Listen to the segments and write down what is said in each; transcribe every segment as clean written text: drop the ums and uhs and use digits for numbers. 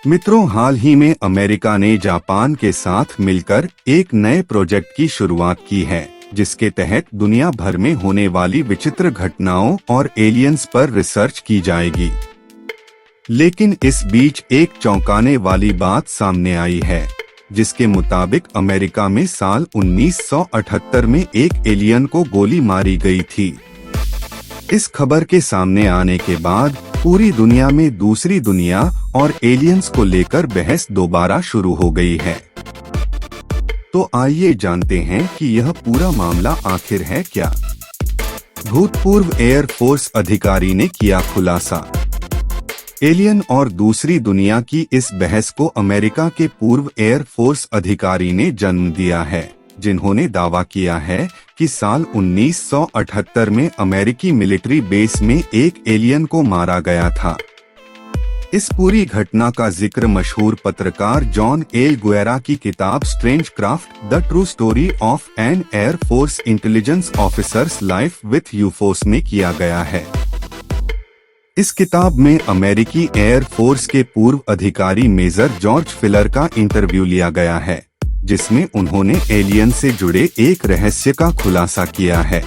मित्रों, हाल ही में अमेरिका ने जापान के साथ मिलकर एक नए प्रोजेक्ट की शुरुआत की है, जिसके तहत दुनिया भर में होने वाली विचित्र घटनाओं और एलियंस पर रिसर्च की जाएगी। लेकिन इस बीच एक चौंकाने वाली बात सामने आई है, जिसके मुताबिक अमेरिका में साल 1978 में एक एलियन को गोली मारी गई थी। इस खबर के सामने आने के बाद पूरी दुनिया में दूसरी दुनिया और एलियंस को लेकर बहस दोबारा शुरू हो गई है। तो आइए जानते हैं कि यह पूरा मामला आखिर है क्या। भूतपूर्व एयरफोर्स अधिकारी ने किया खुलासा। एलियन और दूसरी दुनिया की इस बहस को अमेरिका के पूर्व एयरफोर्स अधिकारी ने जन्म दिया है, जिन्होंने दावा किया है कि साल 1978 में अमेरिकी मिलिट्री बेस में एक एलियन को मारा गया था। इस पूरी घटना का जिक्र मशहूर पत्रकार जॉन एल गुएरा की किताब strange craft: the true story of an air force intelligence officer's life with UFOs में किया गया है। इस किताब में अमेरिकी एयर फोर्स के पूर्व अधिकारी मेजर जॉर्ज फिलर का इंटरव्यू लिया गया है, जिसमें उन्होंने एलियन से जुड़े एक रहस्य का खुलासा किया है।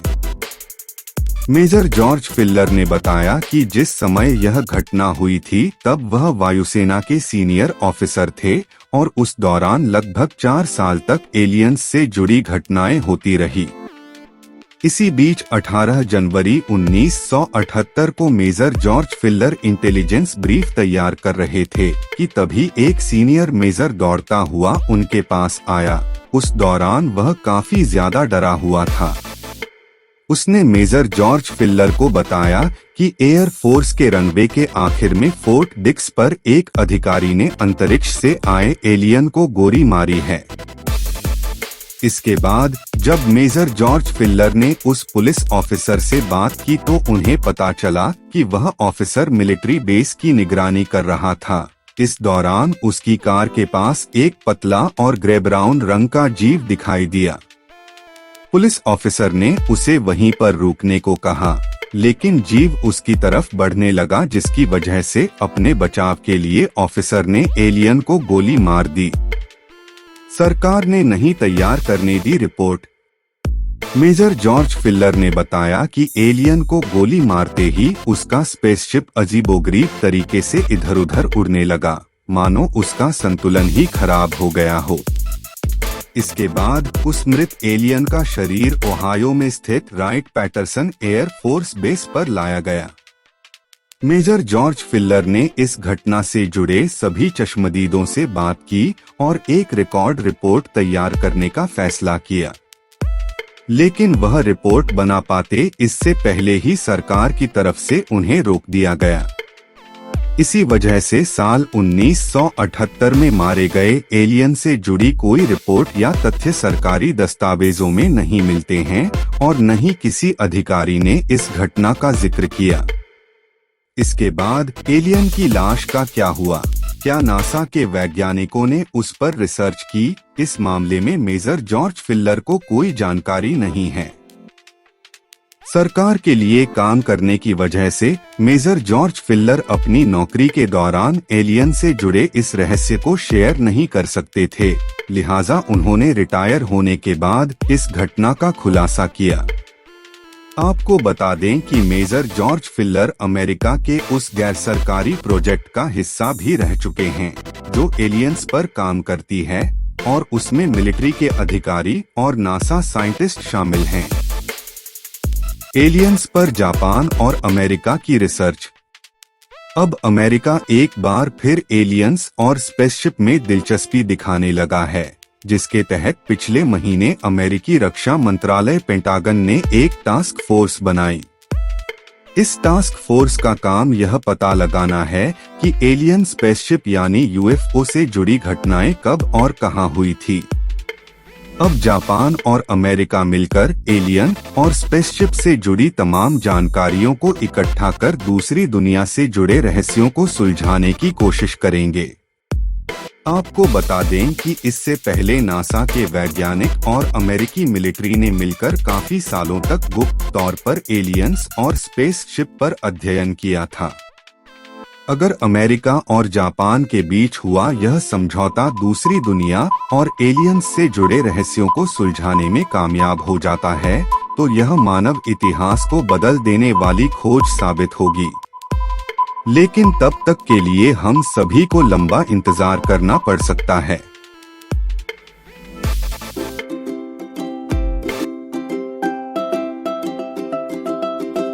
मेजर जॉर्ज फिलर ने बताया कि जिस समय यह घटना हुई थी तब वह वायुसेना के सीनियर ऑफिसर थे और उस दौरान लगभग 4 साल तक एलियंस से जुड़ी घटनाएं होती रही। इसी बीच 18 जनवरी 1978 को major George Filler intelligence brief तैयार कर रहे थे कि तभी एक सीनियर मेजर दौड़ता हुआ उनके पास आया। उस दौरान वह काफी ज्यादा डरा हुआ था। उसने मेजर जॉर्ज फिलर को बताया कि एयर फोर्स के रनवे के आखिर में फोर्ट डिक्स पर एक अधिकारी ने अंतरिक्ष से आए एलियन को गोली मारी है। इसके बाद जब मेजर जॉर्ज फिलर ने उस पुलिस ऑफिसर से बात की तो उन्हें पता चला कि वह ऑफिसर मिलिट्री बेस की निगरानी कर रहा था। इस दौरान उसकी कार के पास एक पतला और ग्रे ब्राउन रंग का जीव दिखाई दिया। पुलिस ऑफिसर ने उसे वहीं पर रुकने को कहा, लेकिन जीव उसकी तरफ बढ़ने लगा, जिसकी वजह से अपने बचाव के लिए ऑफिसर ने एलियन को गोली मार दी। सरकार ने नहीं तैयार करने दी रिपोर्ट। मेजर जॉर्ज फिलर ने बताया कि एलियन को गोली मारते ही उसका स्पेसशिप अजीबोगरीब तरीके से इधर-उधर उड़ने लगा, मानो उसका संतुलन ही खराब हो गया हो। इसके बाद उस मृत एलियन का शरीर ओहायो में स्थित Wright Patterson air force base पर लाया गया। मेजर जॉर्ज फिलर ने इस घटना से जुड़े सभी चश्मदीदों से बात की और एक रिकॉर्ड रिपोर्ट तैयार करने का फैसला किया, लेकिन वह रिपोर्ट बना पाते इससे पहले ही सरकार की तरफ से उन्हें रोक दिया गया। इसी वजह से साल 1978 में मारे गए एलियन से जुड़ी कोई रिपोर्ट या तथ्य सरकारी दस्तावेजों में नहीं मिलते हैं और न ही किसी अधिकारी ने इस घटना का जिक्र किया। इसके बाद एलियन की लाश का क्या हुआ? क्या नासा के वैज्ञानिकों ने उस पर रिसर्च की? इस मामले में मेजर जॉर्ज फिलर को कोई जानकारी नहीं है। सरकार के लिए काम करने की वजह से मेजर जॉर्ज फिलर अपनी नौकरी के दौरान एलियन से जुड़े इस रहस्य को शेयर नहीं कर सकते थे, लिहाजा उन्होंने रिटायर होने के बाद इस घटना का खुलासा किया। आपको बता दें कि मेजर जॉर्ज फिलर अमेरिका के उस गैर सरकारी प्रोजेक्ट का हिस्सा भी रह चुके हैं, जो एलियंस पर काम करती है और उसमें मिलिट्री के अधिकारी और नासा साइंटिस्ट शामिल हैं। एलियंस पर जापान और अमेरिका की रिसर्च। अब अमेरिका एक बार फिर एलियंस और स्पेसशिप में दिलचस्पी दिखाने लगा है, जिसके तहत पिछले महीने अमेरिकी रक्षा मंत्रालय पेंटागन ने एक टास्क फोर्स बनाई। इस टास्क फोर्स का काम यह पता लगाना है कि एलियन स्पेसशिप यानी यूएफओ से जुड़ी घटनाएं कब और कहां हुई थी। अब जापान और अमेरिका मिलकर एलियन और स्पेसशिप से जुड़ी तमाम जानकारियों को इकट्ठा कर दूसरी दुनिया से जुड़े रहस्यों को सुलझाने की कोशिश करेंगे। आपको बता दें कि इससे पहले नासा के वैज्ञानिक और अमेरिकी मिलिट्री ने मिलकर काफी सालों तक गुप्त तौर पर एलियंस और स्पेसशिप पर अध्ययन किया था। अगर अमेरिका और जापान के बीच हुआ यह समझौता दूसरी दुनिया और एलियंस से जुड़े रहस्यों को सुलझाने में कामयाब हो जाता है, तो यह मानव इतिहास को बदल देने वाली खोज साबित होगी। लेकिन तब तक के लिए हम सभी को लंबा इंतजार करना पड़ सकता है।